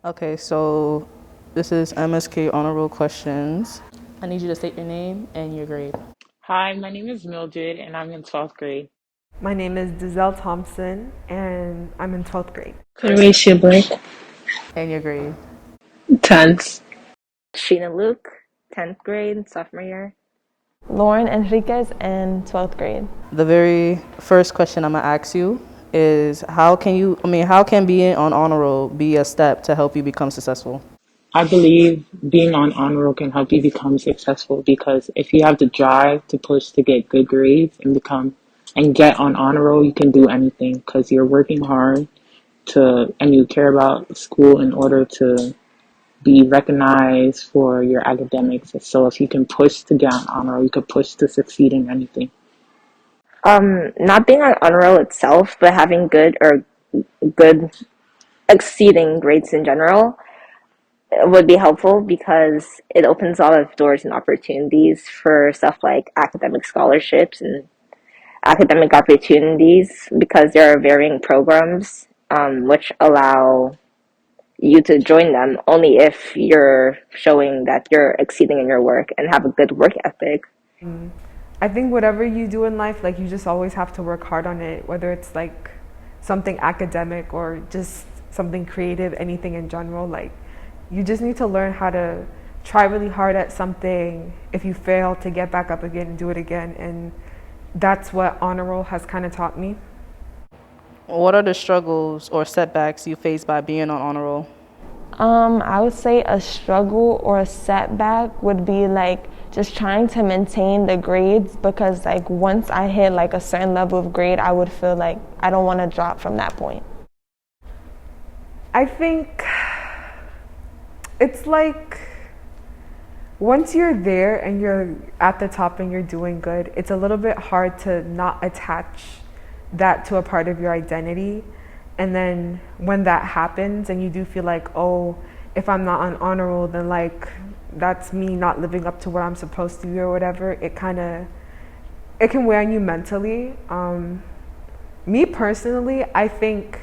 Okay, so this is MSK honor roll questions. I need you to state your name and your grade. Hi, my name is Mildred and I'm in 12th grade. My name is Dizelle Thompson, and I'm in 12th grade. Horatio Blake. And your grade. 10th. Sheena Luke, 10th grade, sophomore year. Lauren Enriquez in 12th grade. The very first question I'm gonna ask you is how can being on honor roll be a step to help you become successful? I believe being on honor roll can help you become successful because if you have the drive to push to get good grades and get on honor roll, you can do anything because you're working hard and you care about school in order to be recognized for your academics. So if you can push to get on honor roll, you could push to succeed in anything. Not being on honor roll itself, but having good exceeding grades in general would be helpful because it opens a lot of doors and opportunities for stuff like academic scholarships and academic opportunities because there are varying programs which allow you to join them only if you're showing that you're exceeding in your work and have a good work ethic. I think whatever you do in life, like you just always have to work hard on it, whether it's like something academic or just something creative, anything in general. Like you just need to learn how to try really hard at something. If you fail, to get back up again and do it again. And that's what honor roll has kind of taught me. What are the struggles or setbacks you face by being on honor roll? I would say a struggle or a setback would be like just trying to maintain the grades because like once I hit like a certain level of grade, I would feel like I don't want to drop from that point. I think it's like once you're there and you're at the top and you're doing good, it's a little bit hard to not attach that to a part of your identity. And then when that happens and you do feel like, oh, if I'm not on honor roll, then like that's me not living up to what I'm supposed to do or whatever, it can weigh on you mentally. Me personally, I think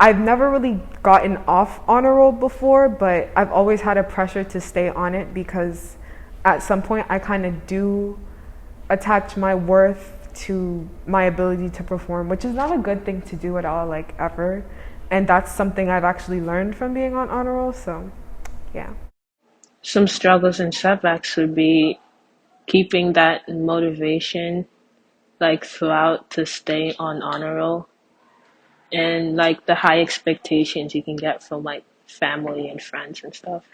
I've never really gotten off honor roll before, but I've always had a pressure to stay on it because at some point I kind of do attach my worth to my ability to perform, which is not a good thing to do at all, like ever. And that's something I've actually learned from being on honor roll. So, yeah. Some struggles and setbacks would be keeping that motivation like throughout to stay on honor roll and like the high expectations you can get from like family and friends and stuff.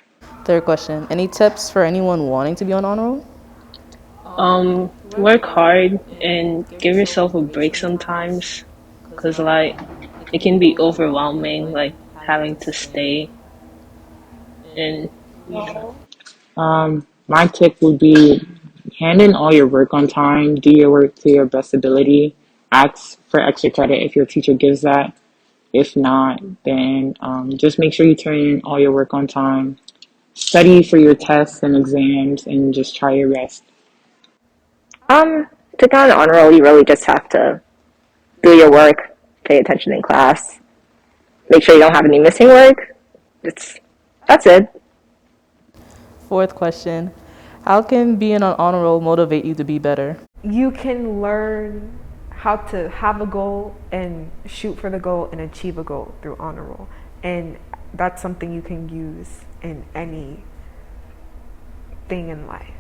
Third question. Any tips for anyone wanting to be on honor roll? Work hard and give yourself a break sometimes because like it can be overwhelming like having to stay and My tip would be hand in all your work on time, do your work to your best ability, ask for extra credit if your teacher gives that. If not, then just make sure you turn in all your work on time, study for your tests and exams, and just try your best. To get on honor roll, you really just have to do your work, pay attention in class, make sure you don't have any missing work. That's it. Fourth question. How can being on honor roll motivate you to be better? You can learn how to have a goal and shoot for the goal and achieve a goal through honor roll. And that's something you can use in any thing in life.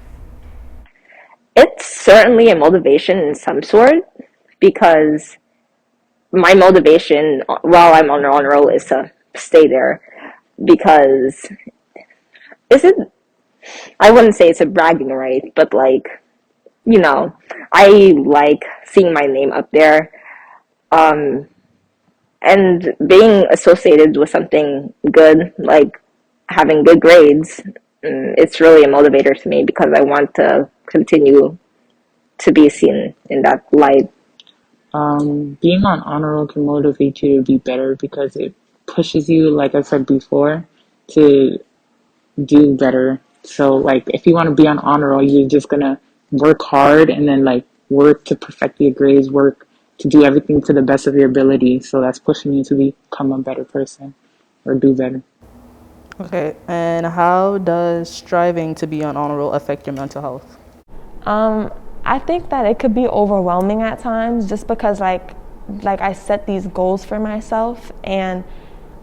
It's certainly a motivation in some sort because my motivation while I'm on honor roll is to stay there because is it I wouldn't say it's a bragging right, but like, I like seeing my name up there. Um, and being associated with something good, like having good grades, it's really a motivator to me because I want to continue to be seen in that light. Being on honor roll can motivate you to be better because it pushes you, like I said before, to do better. So, like, if you want to be on honor roll, you're just gonna work hard and then like work to perfect your grades, work to do everything to the best of your ability. So that's pushing you to become a better person. or do better. Okay, and how does striving to be on honor roll affect your mental health? I think that it could be overwhelming at times just because like I set these goals for myself and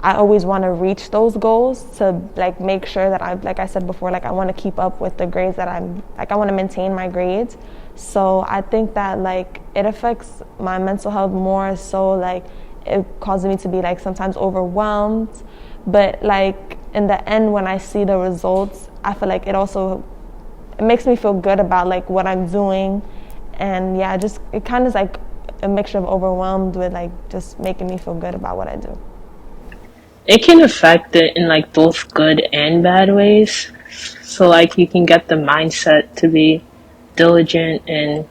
I always want to reach those goals to like make sure that like I said before, like I want to keep up with the grades that I want to maintain my grades. So I think that like it affects my mental health more so like it causes me to be like sometimes overwhelmed, but like in the end when I see the results, I feel like it makes me feel good about like what I'm doing, and yeah, just it kind of is like a mixture of overwhelmed with like just making me feel good about what I do. It can affect it in like both good and bad ways. So like you can get the mindset to be diligent and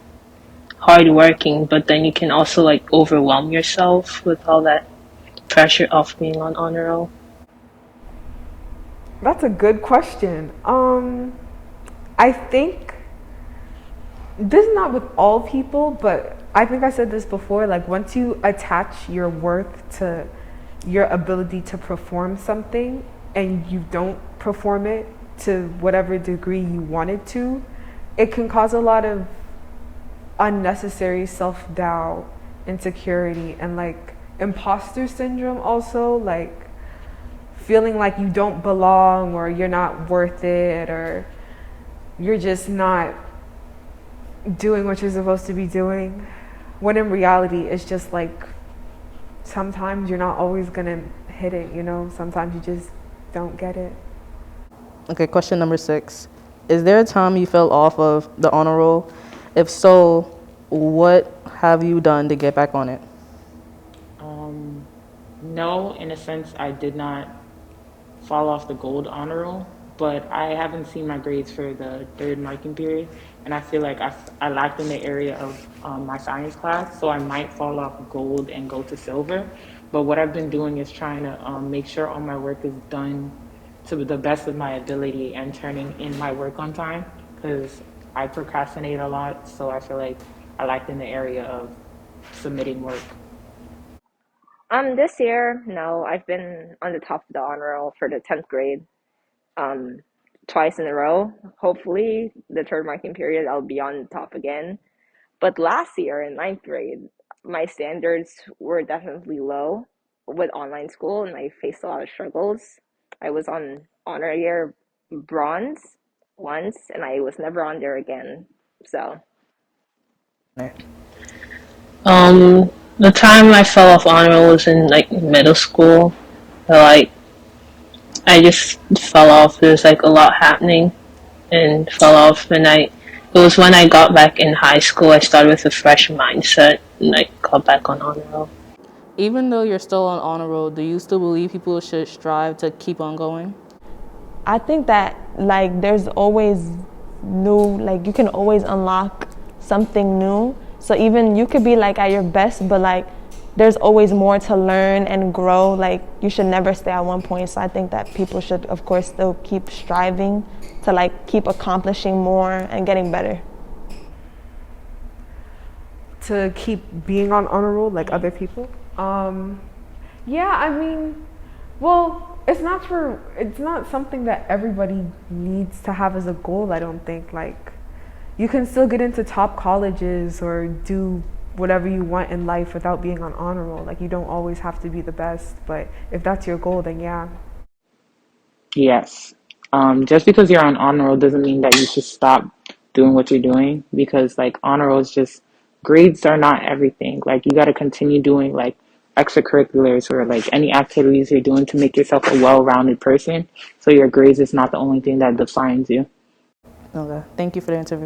hardworking, but then you can also like overwhelm yourself with all that pressure of being on honor roll. That's a good question. I think this is not with all people, but I think I said this before. Like, once you attach your worth to your ability to perform something and you don't perform it to whatever degree you wanted to, it can cause a lot of unnecessary self doubt, insecurity, and like imposter syndrome, also. Like, feeling like you don't belong or you're not worth it or you're just not doing what you're supposed to be doing, when in reality it's just like sometimes you're not always gonna hit it, you know, sometimes you just don't get it. Okay, question number 6. Is there a time you fell off of the honor roll? If so, what have you done to get back on it? No, in a sense, I did not fall off the gold honor roll, but I haven't seen my grades for the third marking period, and I feel like I lacked in the area of my science class, so I might fall off gold and go to silver. But what I've been doing is trying to make sure all my work is done to the best of my ability and turning in my work on time, because I procrastinate a lot, so I feel like I lacked in the area of submitting work. This year, no, I've been on the top of the honor roll for the 10th grade, um, twice in a row. Hopefully, the third marking period, I'll be on the top again. But last year in ninth grade, my standards were definitely low with online school, and I faced a lot of struggles. I was on honor year bronze once, and I was never on there again. So, The time I fell off honor roll was in like middle school. So, like I just fell off. There was like a lot happening and fell off. And it was when I got back in high school. I started with a fresh mindset and like got back on honor roll. Even though you're still on honor roll, do you still believe people should strive to keep on going? I think that like there's always new, like you can always unlock something new. So even you could be like at your best, but like there's always more to learn and grow. Like you should never stay at one point. So I think that people should, of course, still keep striving to like keep accomplishing more and getting better. To keep being on honor roll like other people, yeah, I mean, well, it's not something that everybody needs to have as a goal. I don't think. Like, you can still get into top colleges or do whatever you want in life without being on honor roll. Like, you don't always have to be the best, but if that's your goal, then yeah. Yes. Just because you're on honor roll doesn't mean that you should stop doing what you're doing, because like honor roll is just, grades are not everything. Like, you got to continue doing like extracurriculars or like any activities you're doing to make yourself a well-rounded person. So your grades is not the only thing that defines you. Okay, thank you for the interview.